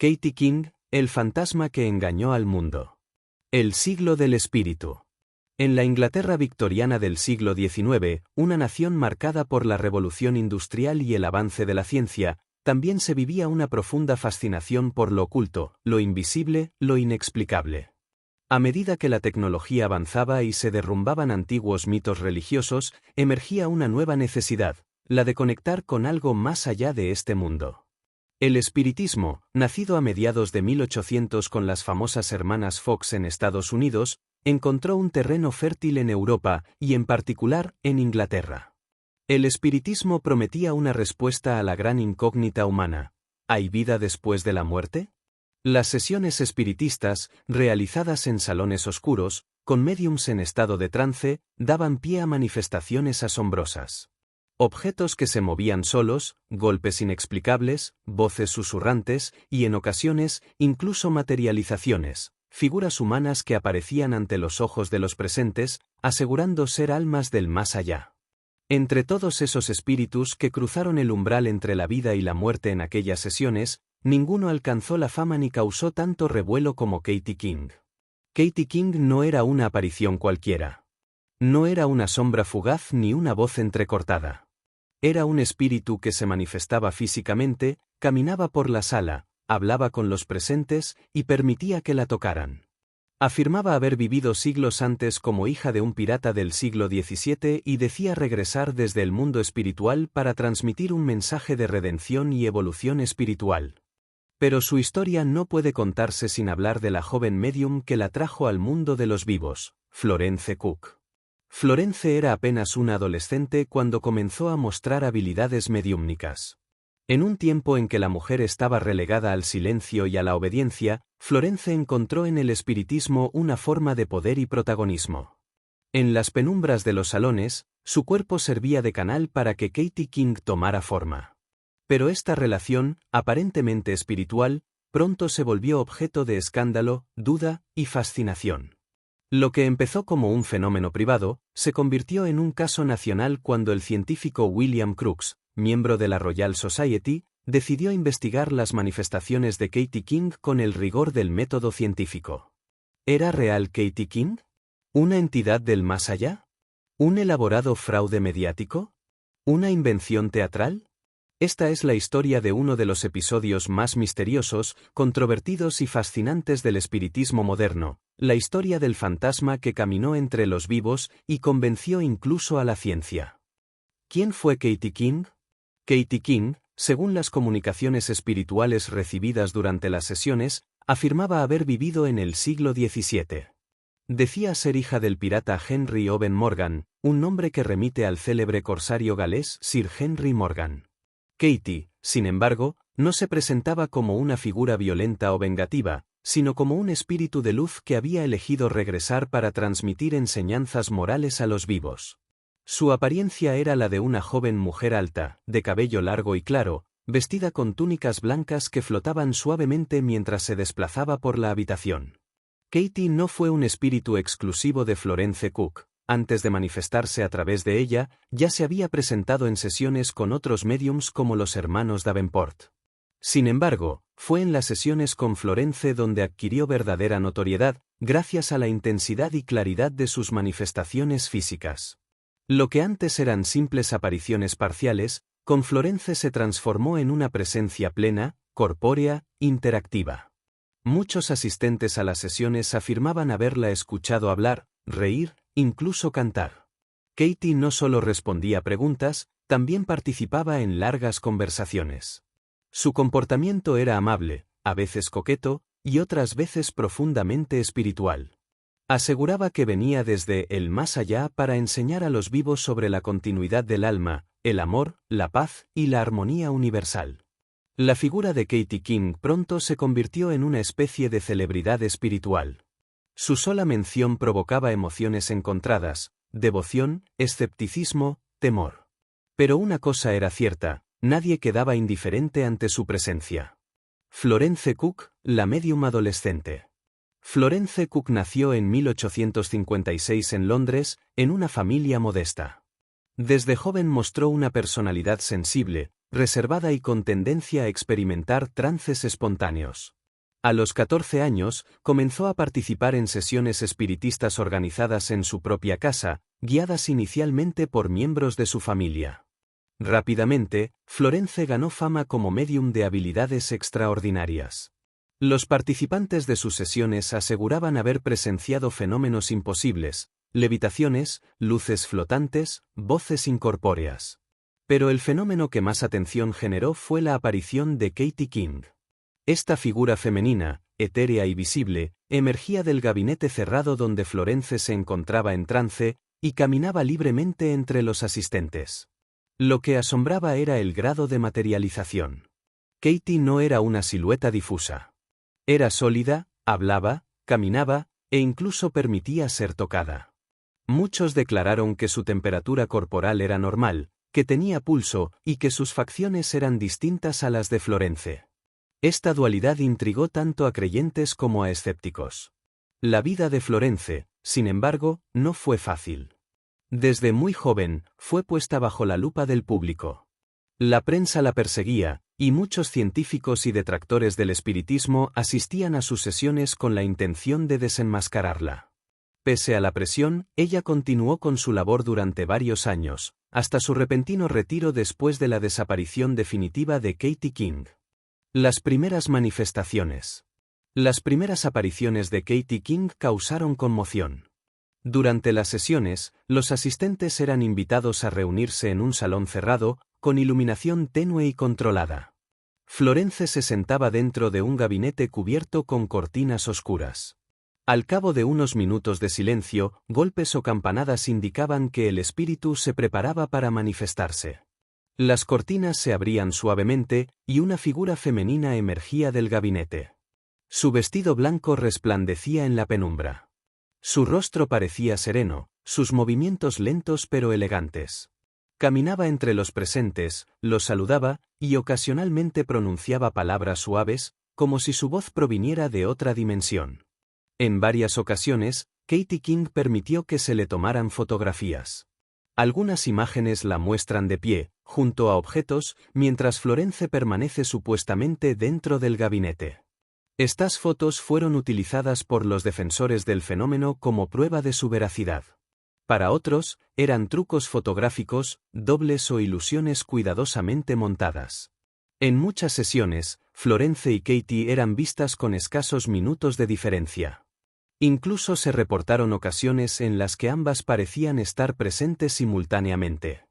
Katie King, el fantasma que engañó al mundo. El siglo del espíritu. En la Inglaterra victoriana del siglo XIX, una nación marcada por la revolución industrial y el avance de la ciencia, también se vivía una profunda fascinación por lo oculto, lo invisible, lo inexplicable. A medida que la tecnología avanzaba y se derrumbaban antiguos mitos religiosos, emergía una nueva necesidad, la de conectar con algo más allá de este mundo. El espiritismo, nacido a mediados de 1800 con las famosas hermanas Fox en Estados Unidos, encontró un terreno fértil en Europa y en particular en Inglaterra. El espiritismo prometía una respuesta a la gran incógnita humana: ¿hay vida después de la muerte? Las sesiones espiritistas, realizadas en salones oscuros, con médiums en estado de trance, daban pie a manifestaciones asombrosas. Objetos que se movían solos, golpes inexplicables, voces susurrantes y, en ocasiones, incluso materializaciones, figuras humanas que aparecían ante los ojos de los presentes, asegurando ser almas del más allá. Entre todos esos espíritus que cruzaron el umbral entre la vida y la muerte en aquellas sesiones, ninguno alcanzó la fama ni causó tanto revuelo como Katie King. Katie King no era una aparición cualquiera. No era una sombra fugaz ni una voz entrecortada. Era un espíritu que se manifestaba físicamente, caminaba por la sala, hablaba con los presentes y permitía que la tocaran. Afirmaba haber vivido siglos antes como hija de un pirata del siglo XVII y decía regresar desde el mundo espiritual para transmitir un mensaje de redención y evolución espiritual. Pero su historia no puede contarse sin hablar de la joven medium que la trajo al mundo de los vivos, Florence Cook. Florence era apenas una adolescente cuando comenzó a mostrar habilidades mediúmnicas. En un tiempo en que la mujer estaba relegada al silencio y a la obediencia, Florence encontró en el espiritismo una forma de poder y protagonismo. En las penumbras de los salones, su cuerpo servía de canal para que Katie King tomara forma. Pero esta relación, aparentemente espiritual, pronto se volvió objeto de escándalo, duda y fascinación. Lo que empezó como un fenómeno privado, se convirtió en un caso nacional cuando el científico William Crookes, miembro de la Royal Society, decidió investigar las manifestaciones de Katie King con el rigor del método científico. ¿Era real Katie King? ¿Una entidad del más allá? ¿Un elaborado fraude mediático? ¿Una invención teatral? Esta es la historia de uno de los episodios más misteriosos, controvertidos y fascinantes del espiritismo moderno, la historia del fantasma que caminó entre los vivos y convenció incluso a la ciencia. ¿Quién fue Katie King? Katie King, según las comunicaciones espirituales recibidas durante las sesiones, afirmaba haber vivido en el siglo XVII. Decía ser hija del pirata Henry Owen Morgan, un nombre que remite al célebre corsario galés Sir Henry Morgan. Katie, sin embargo, no se presentaba como una figura violenta o vengativa, sino como un espíritu de luz que había elegido regresar para transmitir enseñanzas morales a los vivos. Su apariencia era la de una joven mujer alta, de cabello largo y claro, vestida con túnicas blancas que flotaban suavemente mientras se desplazaba por la habitación. Katie no fue un espíritu exclusivo de Florence Cook. Antes de manifestarse a través de ella, ya se había presentado en sesiones con otros médiums como los hermanos Davenport. Sin embargo, fue en las sesiones con Florence donde adquirió verdadera notoriedad, gracias a la intensidad y claridad de sus manifestaciones físicas. Lo que antes eran simples apariciones parciales, con Florence se transformó en una presencia plena, corpórea, interactiva. Muchos asistentes a las sesiones afirmaban haberla escuchado hablar, reír, incluso cantar. Katie no solo respondía preguntas, también participaba en largas conversaciones. Su comportamiento era amable, a veces coqueto, y otras veces profundamente espiritual. Aseguraba que venía desde el más allá para enseñar a los vivos sobre la continuidad del alma, el amor, la paz y la armonía universal. La figura de Katie King pronto se convirtió en una especie de celebridad espiritual. Su sola mención provocaba emociones encontradas, devoción, escepticismo, temor. Pero una cosa era cierta, nadie quedaba indiferente ante su presencia. Florence Cook, la medium adolescente. Florence Cook nació en 1856 en Londres, en una familia modesta. Desde joven mostró una personalidad sensible, reservada y con tendencia a experimentar trances espontáneos. A los 14 años, comenzó a participar en sesiones espiritistas organizadas en su propia casa, guiadas inicialmente por miembros de su familia. Rápidamente, Florence ganó fama como médium de habilidades extraordinarias. Los participantes de sus sesiones aseguraban haber presenciado fenómenos imposibles, levitaciones, luces flotantes, voces incorpóreas. Pero el fenómeno que más atención generó fue la aparición de Katie King. Esta figura femenina, etérea y visible, emergía del gabinete cerrado donde Florence se encontraba en trance y caminaba libremente entre los asistentes. Lo que asombraba era el grado de materialización. Katie no era una silueta difusa. Era sólida, hablaba, caminaba, e incluso permitía ser tocada. Muchos declararon que su temperatura corporal era normal, que tenía pulso y que sus facciones eran distintas a las de Florence. Esta dualidad intrigó tanto a creyentes como a escépticos. La vida de Florence, sin embargo, no fue fácil. Desde muy joven, fue puesta bajo la lupa del público. La prensa la perseguía, y muchos científicos y detractores del espiritismo asistían a sus sesiones con la intención de desenmascararla. Pese a la presión, ella continuó con su labor durante varios años, hasta su repentino retiro después de la desaparición definitiva de Katie King. Las primeras manifestaciones. Las primeras apariciones de Katie King causaron conmoción. Durante las sesiones, los asistentes eran invitados a reunirse en un salón cerrado, con iluminación tenue y controlada. Florence se sentaba dentro de un gabinete cubierto con cortinas oscuras. Al cabo de unos minutos de silencio, golpes o campanadas indicaban que el espíritu se preparaba para manifestarse. Las cortinas se abrían suavemente, y una figura femenina emergía del gabinete. Su vestido blanco resplandecía en la penumbra. Su rostro parecía sereno, sus movimientos lentos pero elegantes. Caminaba entre los presentes, los saludaba, y ocasionalmente pronunciaba palabras suaves, como si su voz proviniera de otra dimensión. En varias ocasiones, Katie King permitió que se le tomaran fotografías. Algunas imágenes la muestran de pie, junto a objetos, mientras Florence permanece supuestamente dentro del gabinete. Estas fotos fueron utilizadas por los defensores del fenómeno como prueba de su veracidad. Para otros, eran trucos fotográficos, dobles o ilusiones cuidadosamente montadas. En muchas sesiones, Florence y Katie eran vistas con escasos minutos de diferencia. Incluso se reportaron ocasiones en las que ambas parecían estar presentes simultáneamente.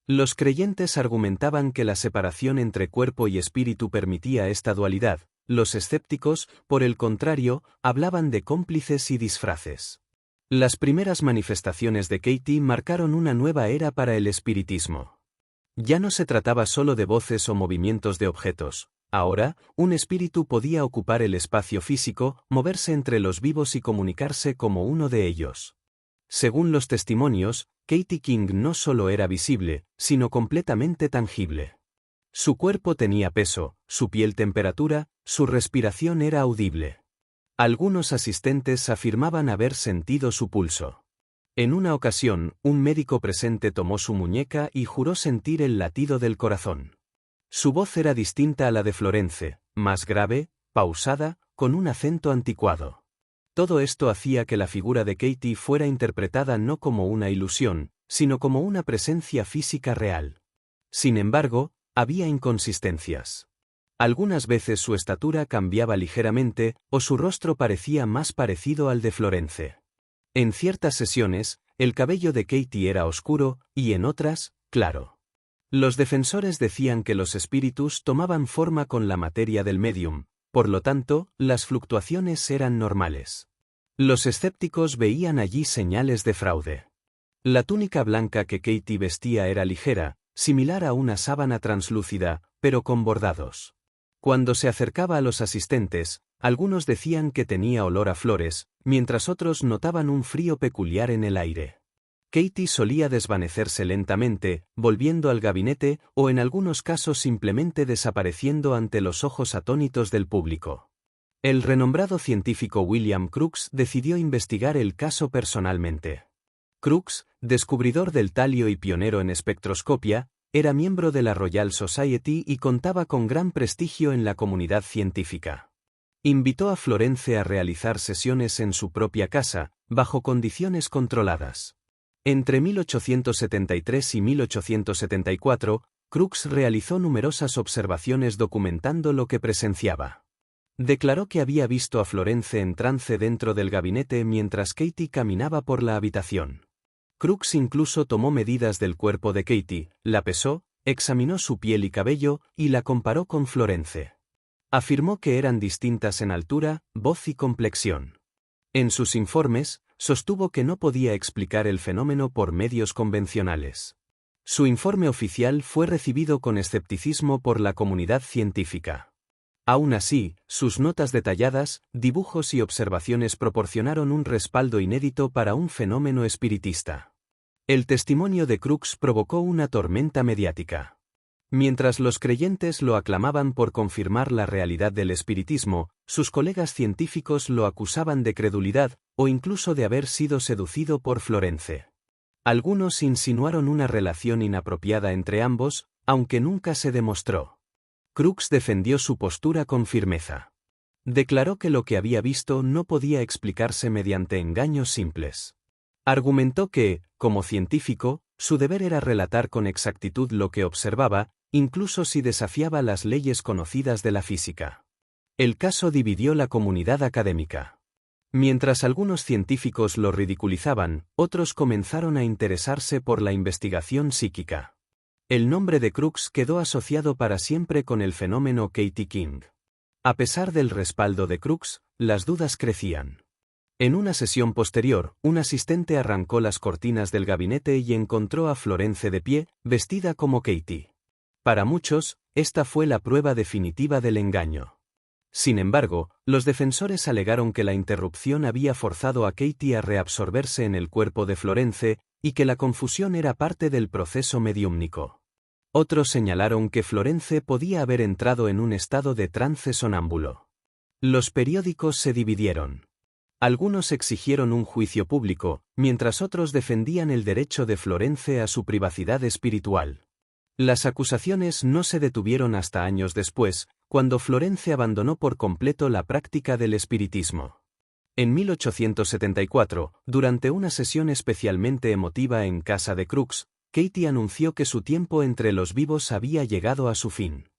Los creyentes argumentaban que la separación entre cuerpo y espíritu permitía esta dualidad. Los escépticos, por el contrario, hablaban de cómplices y disfraces. Las primeras manifestaciones de Katie marcaron una nueva era para el espiritismo. Ya no se trataba solo de voces o movimientos de objetos. Ahora, un espíritu podía ocupar el espacio físico, moverse entre los vivos y comunicarse como uno de ellos. Según los testimonios, Katie King no solo era visible, sino completamente tangible. Su cuerpo tenía peso, su piel temperatura, su respiración era audible. Algunos asistentes afirmaban haber sentido su pulso. En una ocasión, un médico presente tomó su muñeca y juró sentir el latido del corazón. Su voz era distinta a la de Florence, más grave, pausada, con un acento anticuado. Todo esto hacía que la figura de Katie fuera interpretada no como una ilusión, sino como una presencia física real. Sin embargo, había inconsistencias. Algunas veces su estatura cambiaba ligeramente, o su rostro parecía más parecido al de Florence. En ciertas sesiones, el cabello de Katie era oscuro, y en otras, claro. Los defensores decían que los espíritus tomaban forma con la materia del médium, por lo tanto, las fluctuaciones eran normales. Los escépticos veían allí señales de fraude. La túnica blanca que Katie vestía era ligera, similar a una sábana translúcida, pero con bordados. Cuando se acercaba a los asistentes, algunos decían que tenía olor a flores, mientras otros notaban un frío peculiar en el aire. Katie solía desvanecerse lentamente, volviendo al gabinete, o en algunos casos simplemente desapareciendo ante los ojos atónitos del público. El renombrado científico William Crookes decidió investigar el caso personalmente. Crookes, descubridor del talio y pionero en espectroscopia, era miembro de la Royal Society y contaba con gran prestigio en la comunidad científica. Invitó a Florence a realizar sesiones en su propia casa, bajo condiciones controladas. Entre 1873 y 1874, Crookes realizó numerosas observaciones documentando lo que presenciaba. Declaró que había visto a Florence en trance dentro del gabinete mientras Katie caminaba por la habitación. Crookes incluso tomó medidas del cuerpo de Katie, la pesó, examinó su piel y cabello, y la comparó con Florence. Afirmó que eran distintas en altura, voz y complexión. En sus informes, sostuvo que no podía explicar el fenómeno por medios convencionales. Su informe oficial fue recibido con escepticismo por la comunidad científica. Aún así, sus notas detalladas, dibujos y observaciones proporcionaron un respaldo inédito para un fenómeno espiritista. El testimonio de Crookes provocó una tormenta mediática. Mientras los creyentes lo aclamaban por confirmar la realidad del espiritismo, sus colegas científicos lo acusaban de credulidad, o incluso de haber sido seducido por Florence. Algunos insinuaron una relación inapropiada entre ambos, aunque nunca se demostró. Crookes defendió su postura con firmeza. Declaró que lo que había visto no podía explicarse mediante engaños simples. Argumentó que, como científico, su deber era relatar con exactitud lo que observaba, incluso si desafiaba las leyes conocidas de la física. El caso dividió la comunidad académica. Mientras algunos científicos lo ridiculizaban, otros comenzaron a interesarse por la investigación psíquica. El nombre de Crookes quedó asociado para siempre con el fenómeno Katie King. A pesar del respaldo de Crookes, las dudas crecían. En una sesión posterior, un asistente arrancó las cortinas del gabinete y encontró a Florence de pie, vestida como Katie. Para muchos, esta fue la prueba definitiva del engaño. Sin embargo, los defensores alegaron que la interrupción había forzado a Katie a reabsorberse en el cuerpo de Florence, y que la confusión era parte del proceso mediúmnico. Otros señalaron que Florence podía haber entrado en un estado de trance sonámbulo. Los periódicos se dividieron. Algunos exigieron un juicio público, mientras otros defendían el derecho de Florence a su privacidad espiritual. Las acusaciones no se detuvieron hasta años después, cuando Florence abandonó por completo la práctica del espiritismo. En 1874, durante una sesión especialmente emotiva en casa de Crookes, Katie anunció que su tiempo entre los vivos había llegado a su fin.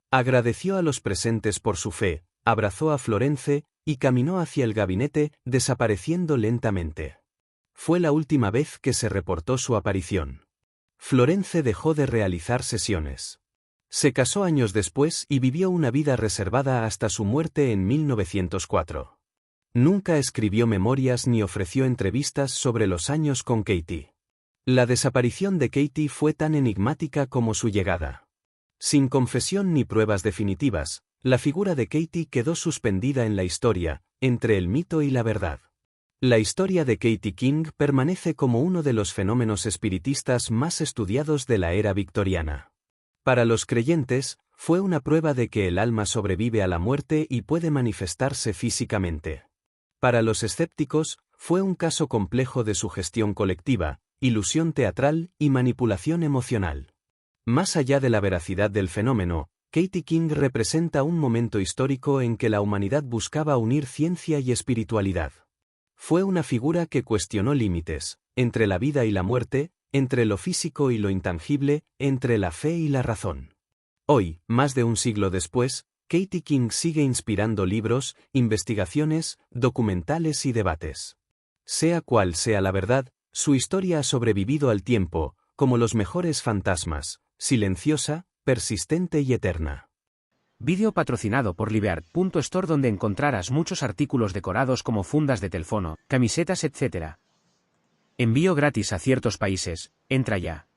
Agradeció a los presentes por su fe, abrazó a Florence, y caminó hacia el gabinete, desapareciendo lentamente. Fue la última vez que se reportó su aparición. Florence dejó de realizar sesiones. Se casó años después y vivió una vida reservada hasta su muerte en 1904. Nunca escribió memorias ni ofreció entrevistas sobre los años con Katie. La desaparición de Katie fue tan enigmática como su llegada. Sin confesión ni pruebas definitivas, la figura de Katie quedó suspendida en la historia, entre el mito y la verdad. La historia de Katie King permanece como uno de los fenómenos espiritistas más estudiados de la era victoriana. Para los creyentes, fue una prueba de que el alma sobrevive a la muerte y puede manifestarse físicamente. Para los escépticos, fue un caso complejo de sugestión colectiva, ilusión teatral y manipulación emocional. Más allá de la veracidad del fenómeno, Katie King representa un momento histórico en que la humanidad buscaba unir ciencia y espiritualidad. Fue una figura que cuestionó límites, entre la vida y la muerte, entre lo físico y lo intangible, entre la fe y la razón. Hoy, más de un siglo después, Katie King sigue inspirando libros, investigaciones, documentales y debates. Sea cual sea la verdad, su historia ha sobrevivido al tiempo, como los mejores fantasmas, silenciosa, persistente y eterna. Vídeo patrocinado por Libeart.store, donde encontrarás muchos artículos decorados como fundas de teléfono, camisetas, etc. Envío gratis a ciertos países. Entra ya.